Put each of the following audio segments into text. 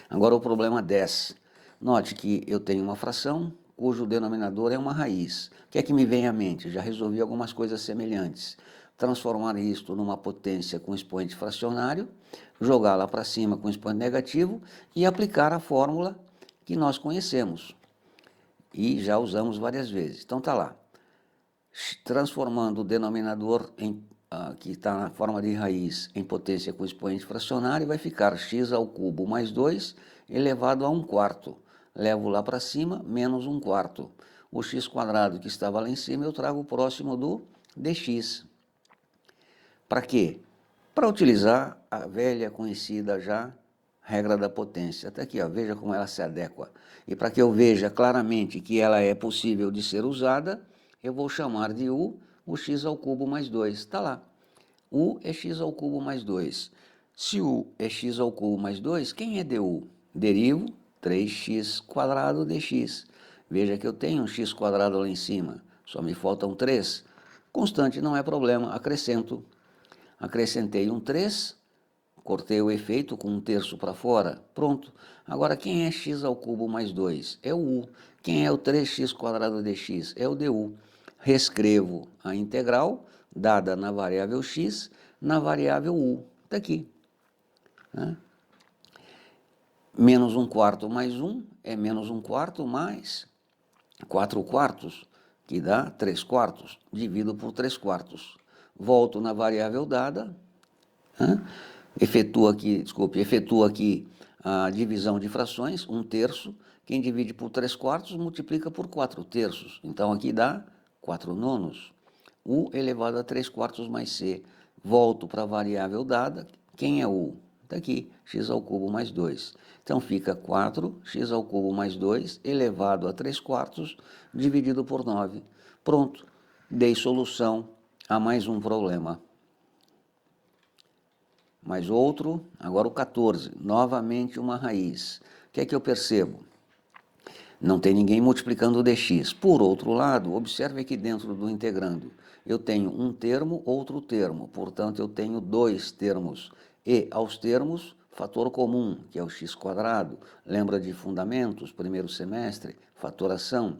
Agora o problema 10. Note que eu tenho uma fração cujo denominador é uma raiz. O que é que me vem à mente? Já resolvi algumas coisas semelhantes. Transformar isto numa potência com expoente fracionário, jogá-la para cima com expoente negativo e aplicar a fórmula que nós conhecemos e já usamos várias vezes. Então está lá. Transformando o denominador que está na forma de raiz em potência com expoente fracionário, vai ficar x ao cubo mais 2 elevado a 1/4. Levo lá para cima, menos 1/4. O x quadrado que estava lá em cima eu trago próximo do dx. Para quê? Para utilizar a velha conhecida já regra da potência. Até aqui, ó, veja como ela se adequa. E para que eu veja claramente que ela é possível de ser usada, eu vou chamar de u o x ao cubo mais 2. Está lá. U é x ao cubo mais 2. Se u é x ao cubo mais 2, quem é du? Derivo 3x quadrado dx. Veja que eu tenho um x quadrado lá em cima, só me faltam 3. Constante não é problema, acrescento. Acrescentei um 3, cortei o efeito com 1/3 para fora, pronto. Agora, quem é x ao cubo mais 2? É o u. Quem é o 3x quadrado dx? É o du. Reescrevo a integral, dada na variável x, na variável u. Está aqui. Né? Menos 1/4 mais 1 é menos 1/4 mais 4/4, que dá 3/4. Divido por 3/4. Volto na variável dada, efetuo aqui a divisão de frações, 1/3. Quem divide por 3/4 multiplica por 4/3. Então aqui dá 4/9. U elevado a 3/4 mais c. Volto para a variável dada. Quem é u? Está aqui, x ao cubo mais 2. Então fica 4x ao cubo mais 2 elevado a 3/4 dividido por 9. Pronto, dei solução a mais um problema. Mais outro, agora o 14, novamente uma raiz. O que é que eu percebo? Não tem ninguém multiplicando o dx. Por outro lado, observe aqui dentro do integrando. Eu tenho um termo, outro termo. Portanto, eu tenho dois termos. E aos termos, fator comum, que é o x². Lembra de fundamentos, primeiro semestre, fatoração.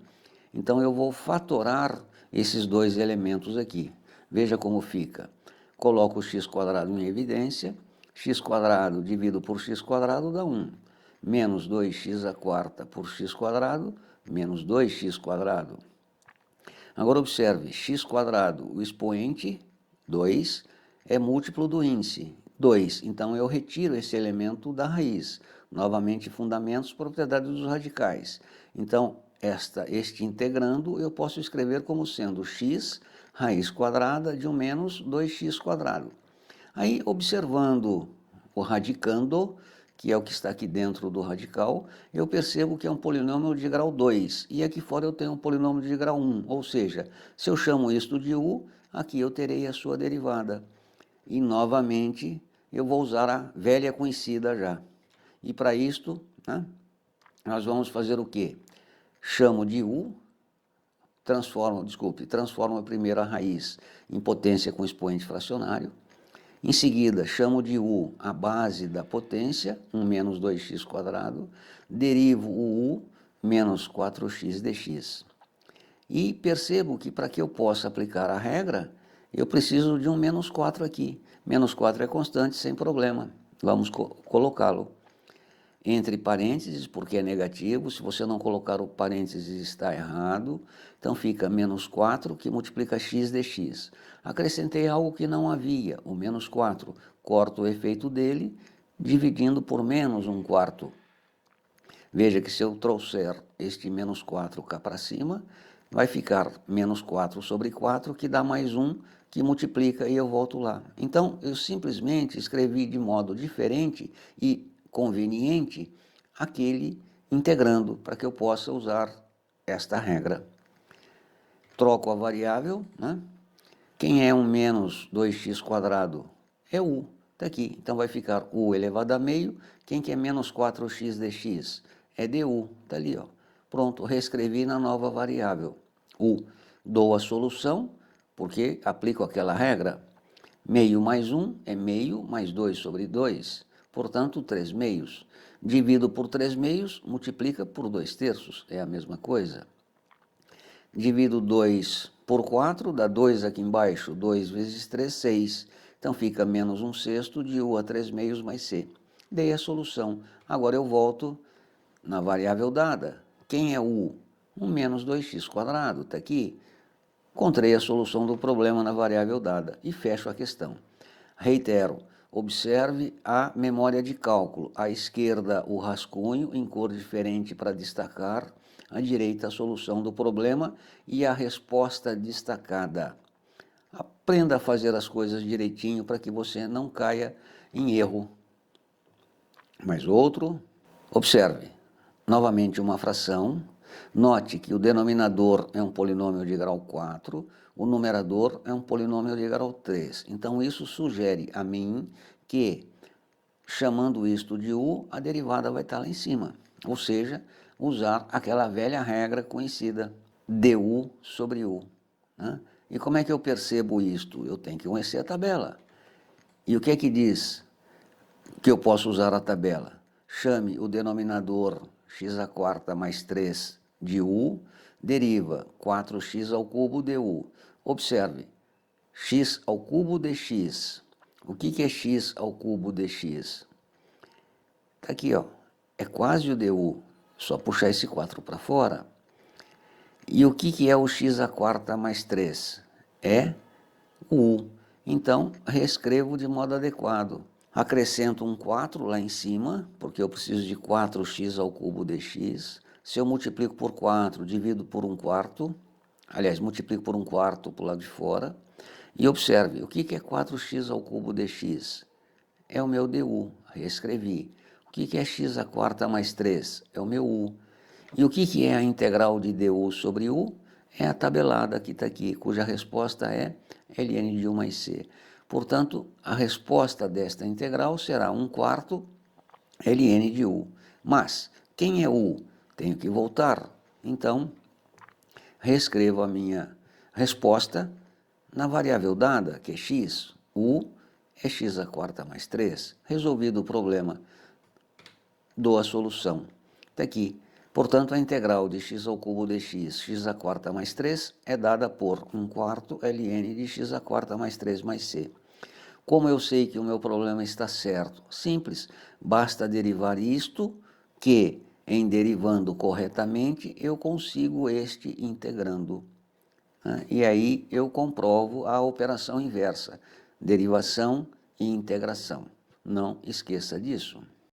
Então, eu vou fatorar esses dois elementos aqui. Veja como fica. Coloco o x² em evidência. X² dividido por x² dá 1. Menos 2x² por x², menos 2x². Agora observe, x², o expoente, 2, é múltiplo do índice, 2. Então eu retiro esse elemento da raiz. Novamente, fundamentos, propriedades dos radicais. Então, este integrando eu posso escrever como sendo x raiz quadrada de 1 menos 2x². Aí, observando o radicando, que é o que está aqui dentro do radical, eu percebo que é um polinômio de grau 2, e aqui fora eu tenho um polinômio de grau 1, ou seja, se eu chamo isto de u, aqui eu terei a sua derivada. E, novamente, eu vou usar a velha conhecida já. E para isto, nós vamos fazer o quê? Chamo de u, transformo primeiro a raiz em potência com expoente fracionário. Em seguida, chamo de u a base da potência, 1 menos 2x², derivo o u menos 4x dx. E percebo que para que eu possa aplicar a regra, eu preciso de um menos 4 aqui. Menos 4 é constante, sem problema. Vamos colocá-lo entre parênteses, porque é negativo. Se você não colocar o parênteses, está errado. Então fica menos 4, que multiplica x dx. Acrescentei algo que não havia, o menos 4. Corto o efeito dele, dividindo por menos 1/4. Veja que se eu trouxer este menos 4 cá para cima, vai ficar menos 4 sobre 4, que dá mais 1, que multiplica, e eu volto lá. Então, eu simplesmente escrevi de modo diferente e conveniente aquele integrando, para que eu possa usar esta regra. Troco a variável, Quem é 1 menos 2x²? É u, está aqui. Então vai ficar u elevado a meio. Quem que é menos 4x dx? É du, está ali, ó. Pronto, reescrevi na nova variável. U. Dou a solução, porque aplico aquela regra. Meio mais 1 é meio mais 2 sobre 2. Portanto, 3 meios. Divido por 3/2, multiplica por 2/3, é a mesma coisa. Divido 2 por 4, dá 2 aqui embaixo, 2 vezes 3, 6. Então fica menos 1/6 de U a 3/2 mais C. Dei a solução. Agora eu volto na variável dada. Quem é U? 1 menos 2x², está aqui. Encontrei a solução do problema na variável dada e fecho a questão. Reitero, observe a memória de cálculo. À esquerda, o rascunho em cor diferente para destacar. À direita, a solução do problema e a resposta destacada. Aprenda a fazer as coisas direitinho para que você não caia em erro. Mais outro. Observe, novamente uma fração. Note que o denominador é um polinômio de grau 4, o numerador é um polinômio de grau 3. Então, isso sugere a mim que, chamando isto de U, a derivada vai estar lá em cima. Ou seja, usar aquela velha regra conhecida, du sobre U. Né? E como é que eu percebo isto? Eu tenho que conhecer a tabela. E o que é que diz que eu posso usar a tabela? Chame o denominador x² mais 3 de U, deriva 4x ao cubo du. Observe, x ao cubo dx. O que é x ao cubo dx? Está aqui, ó, é quase o du, só puxar esse 4 para fora. E o que é o x² mais 3? É o U. Então, reescrevo de modo adequado. Acrescento um 4 lá em cima, porque eu preciso de 4x ao cubo dx. Se eu multiplico por 4, divido por 1/4. Aliás, multiplico por 1/4 para o lado de fora. E observe, o que é 4x ao cubo dx? É o meu du, reescrevi. O que é x² mais 3? É o meu u. E o que é a integral de du sobre u? É a tabelada que está aqui, cuja resposta é ln de U mais C. Portanto, a resposta desta integral será 1/4 ln de U. Mas, quem é U? Tenho que voltar. Então, reescrevo a minha resposta na variável dada, que é x. U é x² mais 3. Resolvido o problema, dou a solução. Está aqui. Portanto, a integral de x ao cubo dx, x² mais 3, é dada por 1/4 ln de x² mais 3 mais c. Como eu sei que o meu problema está certo? Simples, basta derivar isto, que em derivando corretamente, eu consigo este integrando. E aí eu comprovo a operação inversa, derivação e integração. Não esqueça disso.